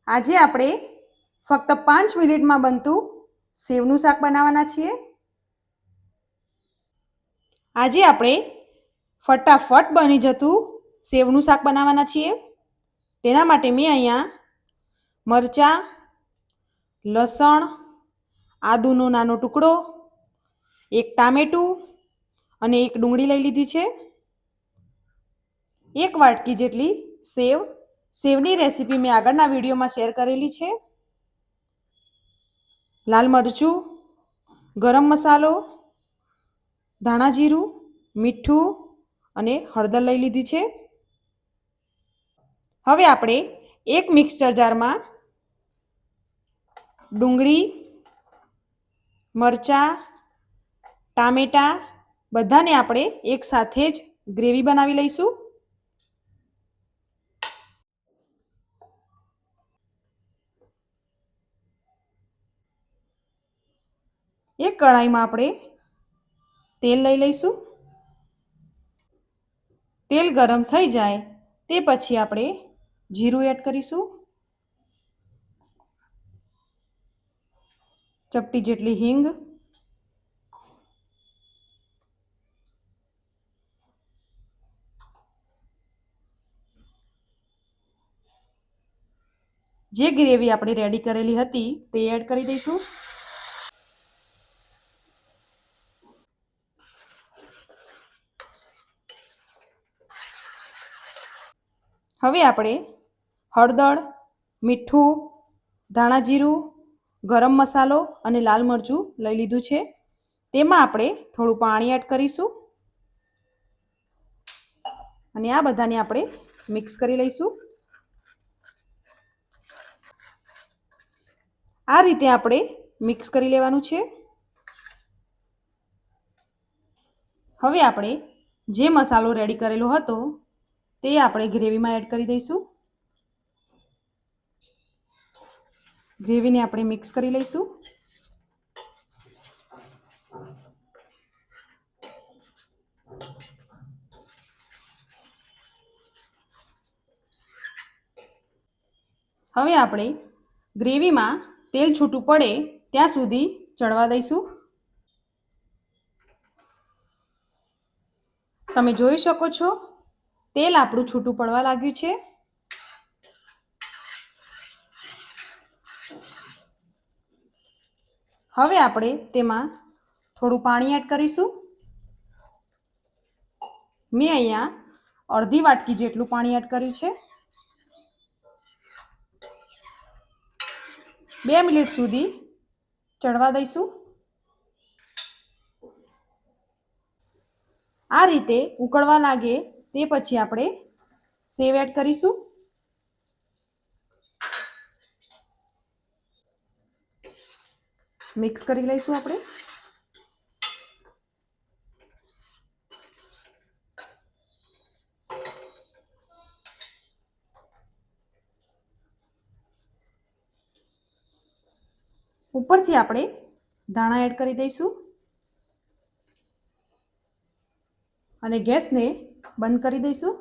આજે આપણે ફક્ત 5 મિનિટમાં બનતું સેવનું શાક બનાવવાના છીએ। આજે આપણે ફટાફટ બની જતું સેવનું શાક બનાવવાના છીએ। તેના માટે મેં અહીંયા મરચાં, લસણ, આદુનો નાનો ટુકડો, એક ટામેટું અને એક ડુંગળી લઈ લીધી છે। એક વાટકી જેટલી સેવની રેસીપી મેં આગળના વિડીયોમાં શેર કરેલી છે। લાલ મરચું, ગરમ મસાલો, ધાણા જીરું, મીઠું અને હળદર લઈ લીધી છે। હવે આપણે એક મિક્સર જારમાં ડુંગળી, મરચાં, ટામેટાં બધાને આપણે એક સાથે જ ગ્રેવી બનાવી લઈશું। એક કઢાઈમાં આપણે તેલ લઈ લઈશું। તેલ ગરમ થઈ જાય તે પછી આપણે જીરું એડ કરીશું, ચપટી જેટલી હિંગ, જે ગ્રેવી આપણે રેડી કરેલી હતી તે એડ કરી દઈશું। હવે આપણે હળદર, મીઠું, ધાણા જીરું, ગરમ મસાલો અને લાલ મરચું લઈ લીધું છે। તેમાં આપણે થોડું પાણી એડ કરીશું અને આ બધાને આપણે મિક્સ કરી લઈશું। આ રીતે આપણે મિક્સ કરી લેવાનું છે। હવે આપણે જે મસાલો રેડી કરેલો હતો તે આપણે ગ્રેવીમાં એડ કરી દઈશું। ગ્રેવીને આપણે મિક્સ કરી લઈશું। હવે આપણે ગ્રેવીમાં તેલ છૂટું પડે ત્યાં સુધી ચડવા દઈશું। તમે જોઈ શકો છો તેલ આપણું છૂટું પડવા લાગ્યું છે। હવે આપણે તેમાં થોડું પાણી એડ કરીશું। મેં અહીંયા અડધી વાટકી જેટલું પાણી એડ કર્યું છે। 2 મિનિટ સુધી ચડવા દઈશું। આ રીતે ઉકળવા લાગે તે પછી આપણે સેવ એડ કરીશું। મિક્સ કરી લઈશું આપણે। ઉપરથી આપણે ધાણા એડ કરી દઈશું અને ગેસને બંધ કરી દઈશું।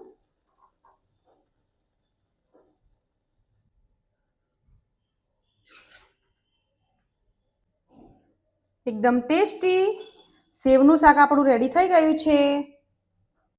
એકદમ ટેસ્ટી સેવનું શાક આપણું રેડી થઈ ગયું છે।